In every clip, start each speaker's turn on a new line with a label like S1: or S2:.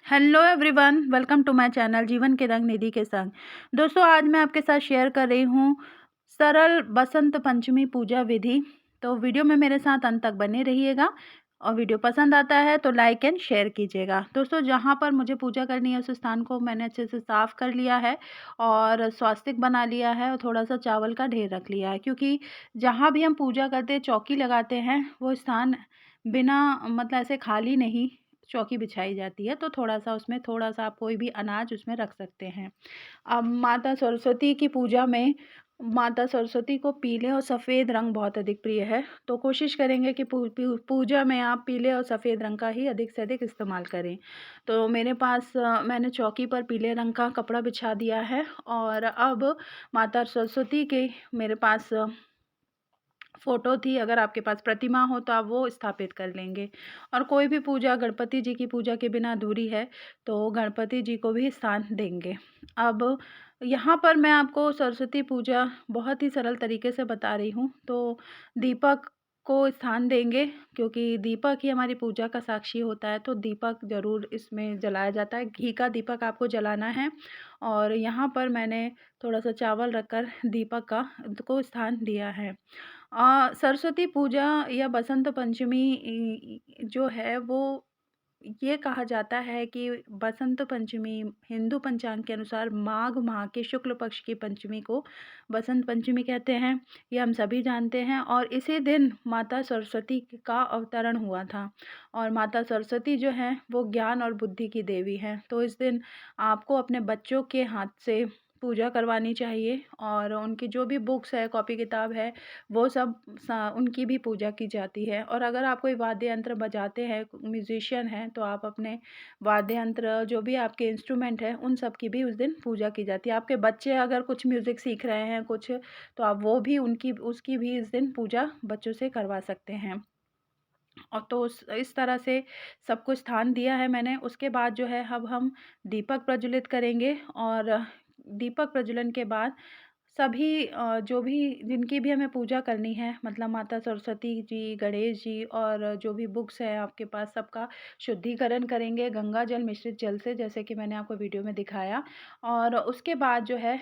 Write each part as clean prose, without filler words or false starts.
S1: Hello everyone, welcome to my channel जीवन के रंग निधि के संग। दोस्तों, आज मैं आपके साथ शेयर कर रही हूँ सरल बसंत पंचमी पूजा विधि। तो वीडियो में मेरे साथ अंत तक बने रहिएगा और वीडियो पसंद आता है तो लाइक एंड शेयर कीजिएगा। दोस्तों, जहाँ पर मुझे पूजा करनी है उस स्थान को मैंने अच्छे से साफ़ कर लिया है और स्वास्तिक बना लिया है और थोड़ा सा चावल का ढेर रख लिया है, क्योंकि जहाँ भी हम पूजा करते हैं, चौकी लगाते हैं, वो स्थान बिना मतलब ऐसे खाली नहीं चौकी बिछाई जाती है। तो थोड़ा-सा उसमें थोड़ा-सा आप कोई भी अनाज उसमें रख सकते हैं। अब माता सरस्वती की पूजा में माता सरस्वती को पीले और सफ़ेद रंग बहुत अधिक प्रिय है। तो कोशिश करेंगे कि पूजा में आप पीले और सफ़ेद रंग का ही अधिक से अधिक इस्तेमाल करें। तो मेरे पास मैंने चौकी पर पीले रंग का कपड़ा बिछा दिया है और अब माता सरस्वती के मेरे पास फ़ोटो थी। अगर आपके पास प्रतिमा हो तो आप वो स्थापित कर लेंगे। और कोई भी पूजा गणपति जी की पूजा के बिना अधूरी है, तो गणपति जी को भी स्थान देंगे। अब यहाँ पर मैं आपको सरस्वती पूजा बहुत ही सरल तरीके से बता रही हूँ। तो दीपक को स्थान देंगे, क्योंकि दीपक ही हमारी पूजा का साक्षी होता है। तो दीपक ज़रूर इसमें जलाया जाता है, घी का दीपक आपको जलाना है। और यहाँ पर मैंने थोड़ा-सा चावल रखकर दीपक को स्थान दिया है। सरस्वती पूजा या बसंत पंचमी जो है वो ये कहा जाता है कि बसंत पंचमी हिंदू पंचांग के अनुसार माघ माह के शुक्ल पक्ष की पंचमी को बसंत पंचमी कहते हैं। ये हम सभी जानते हैं और इसी दिन माता सरस्वती का अवतरण हुआ था। और माता सरस्वती जो हैं वो ज्ञान और बुद्धि की देवी हैं। तो इस दिन आपको अपने बच्चों के हाथ से पूजा करवानी चाहिए और उनकी जो भी बुक्स है, कॉपी किताब है, वो सब उनकी भी पूजा की जाती है। और अगर आप कोई वाद्य यंत्र बजाते हैं, म्यूजिशियन हैं, तो आप अपने वाद्य यंत्र जो भी आपके इंस्ट्रूमेंट हैं उन सब की भी उस दिन पूजा की जाती है। आपके बच्चे अगर कुछ म्यूज़िक सीख रहे हैं कुछ, तो आप वो भी उनकी उसकी भी इस दिन पूजा बच्चों से करवा सकते हैं। और तो इस तरह से सब कुछ स्थान दिया है मैंने। उसके बाद जो है अब हम दीपक प्रज्वलित करेंगे और दीपक प्रज्वलन के बाद सभी जो भी जिनकी भी हमें पूजा करनी है, मतलब माता सरस्वती जी, गणेश जी और जो भी बुक्स है आपके पास, सबका शुद्धिकरण करेंगे गंगा जल मिश्रित जल से, जैसे कि मैंने आपको वीडियो में दिखाया। और उसके बाद जो है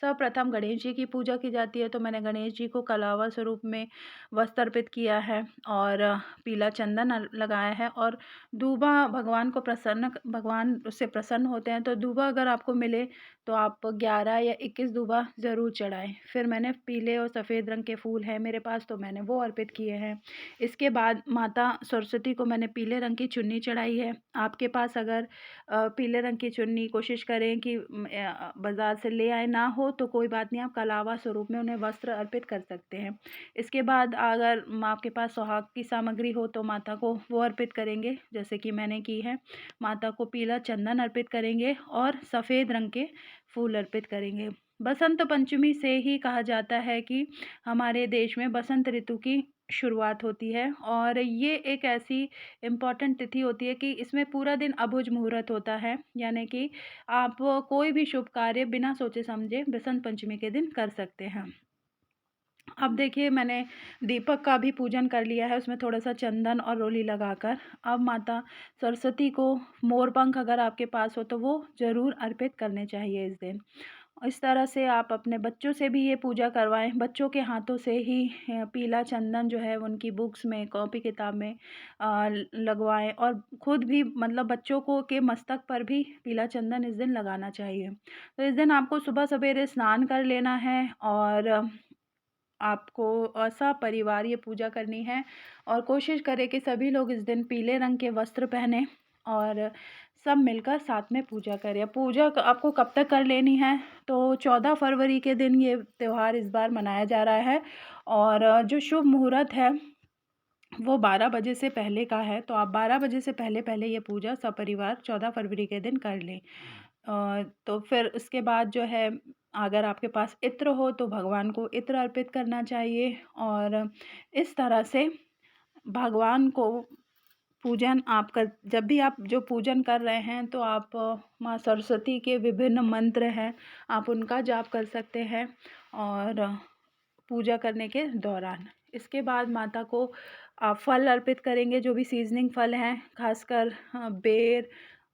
S1: सर्वप्रथम गणेश जी की पूजा की जाती है। तो मैंने गणेश जी को कलावा स्वरूप में वस्त्र अर्पित किया है और पीला चंदन लगाया है। और दूबा भगवान उससे प्रसन्न होते हैं। तो दूबा अगर आपको मिले तो आप 11 या 21 दूबा ज़रूर चढ़ाएँ। फिर मैंने पीले और सफ़ेद रंग के फूल हैं मेरे पास, तो मैंने वो अर्पित किए हैं। इसके बाद माता सरस्वती को मैंने पीले रंग की चुन्नी चढ़ाई है। आपके पास अगर पीले रंग की चुन्नी कोशिश करें कि बाज़ार से ले आए, ना हो तो कोई बात नहीं, आप कलावा स्वरूप में उन्हें वस्त्र अर्पित कर सकते हैं। इसके बाद अगर आपके पास सुहाग की सामग्री हो तो माता को वो अर्पित करेंगे, जैसे कि मैंने की है। माता को पीला चंदन अर्पित करेंगे और सफ़ेद रंग के फूल अर्पित करेंगे। बसंत पंचमी से ही कहा जाता है कि हमारे देश में बसंत ऋतु की शुरुआत होती है और ये एक ऐसी इम्पॉर्टेंट तिथि होती है कि इसमें पूरा दिन अबुझ मुहूर्त होता है, यानी कि आप कोई भी शुभ कार्य बिना सोचे समझे बसंत पंचमी के दिन कर सकते हैं। अब देखिए, मैंने दीपक का भी पूजन कर लिया है, उसमें थोड़ा-सा चंदन और रोली लगाकर। अब माता सरस्वती को मोरपंख अगर आपके पास हो तो वो ज़रूर अर्पित करने चाहिए इस दिन। इस तरह से आप अपने बच्चों से भी ये पूजा करवाएँ, बच्चों के हाथों से ही पीला चंदन जो है उनकी बुक्स में, कॉपी किताब में लगवाएँ और खुद भी, मतलब बच्चों को के मस्तक पर भी पीला चंदन इस दिन लगाना चाहिए। तो इस दिन आपको सुबह सवेरे स्नान कर लेना है और आपको सपरिवार ये पूजा करनी है। और कोशिश करें कि सभी लोग इस दिन पीले रंग के वस्त्र पहने और सब मिलकर साथ में पूजा करें। पूजा आपको कब तक कर लेनी है, तो 14 फरवरी के दिन ये त्यौहार इस बार मनाया जा रहा है और जो शुभ मुहूर्त है वो 12 बजे से पहले का है। तो आप 12 बजे से पहले पहले ये पूजा सपरिवार 14 फरवरी के दिन कर लें। तो फिर उसके बाद जो है, अगर आपके पास इत्र हो तो भगवान को इत्र अर्पित करना चाहिए। और इस तरह से भगवान को पूजन आप कर जब भी आप जो पूजन कर रहे हैं तो आप माँ सरस्वती के विभिन्न मंत्र हैं, आप उनका जाप कर सकते हैं और पूजा करने के दौरान। इसके बाद माता को आप फल अर्पित करेंगे, जो भी सीज़निंग फल हैं, ख़ासकर बेर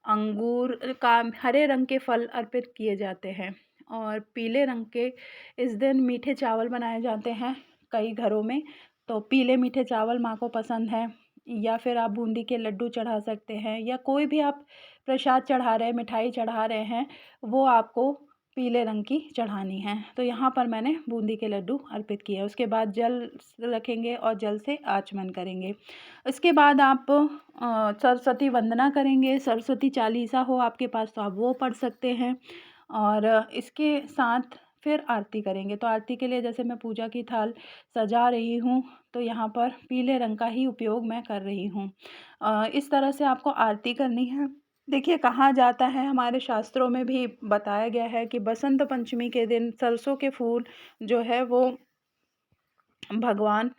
S1: अंगूर का हरे रंग के फल अर्पित किए जाते हैं। और पीले रंग के इस दिन मीठे चावल बनाए जाते हैं कई घरों में। तो पीले मीठे चावल माँ को पसंद है, या फिर आप बूंदी के लड्डू चढ़ा सकते हैं, या कोई भी आप प्रसाद चढ़ा रहे हैं, मिठाई चढ़ा रहे हैं, वो आपको पीले रंग की चढ़ानी है। तो यहाँ पर मैंने बूंदी के लड्डू अर्पित किए। उसके बाद जल रखेंगे और जल से आचमन करेंगे। इसके बाद आप सरस्वती वंदना करेंगे। सरस्वती चालीसा हो आपके पास तो आप वो पढ़ सकते हैं। और इसके साथ फिर आरती करेंगे। तो आरती के लिए जैसे मैं पूजा की थाल सजा रही हूँ, तो यहाँ पर पीले रंग का ही उपयोग मैं कर रही हूँ। इस तरह से आपको आरती करनी है। देखिए, कहा जाता है, हमारे शास्त्रों में भी बताया गया है कि बसंत पंचमी के दिन सरसों के फूल जो है वो भगवान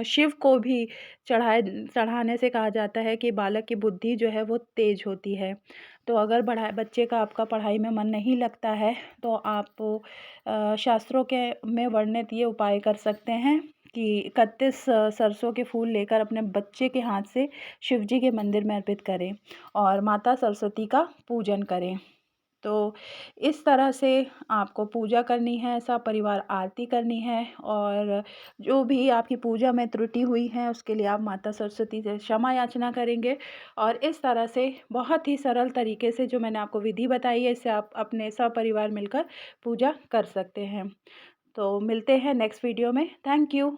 S1: शिव को भी चढ़ाने से कहा जाता है कि बालक की बुद्धि जो है वो तेज होती है। तो अगर बच्चे का आपका पढ़ाई में मन नहीं लगता है, तो आप शास्त्रों के में वर्णित ये उपाय कर सकते हैं कि 31 सरसों के फूल लेकर अपने बच्चे के हाथ से शिव जी के मंदिर में अर्पित करें और माता सरस्वती का पूजन करें। तो इस तरह से आपको पूजा करनी है, सब परिवार आरती करनी है, और जो भी आपकी पूजा में त्रुटि हुई है उसके लिए आप माता सरस्वती से क्षमा याचना करेंगे। और इस तरह से बहुत ही सरल तरीके से जो मैंने आपको विधि बताई है, इससे आप अपने सपरिवार मिलकर पूजा कर सकते हैं। तो मिलते हैं नेक्स्ट वीडियो में। Thank you.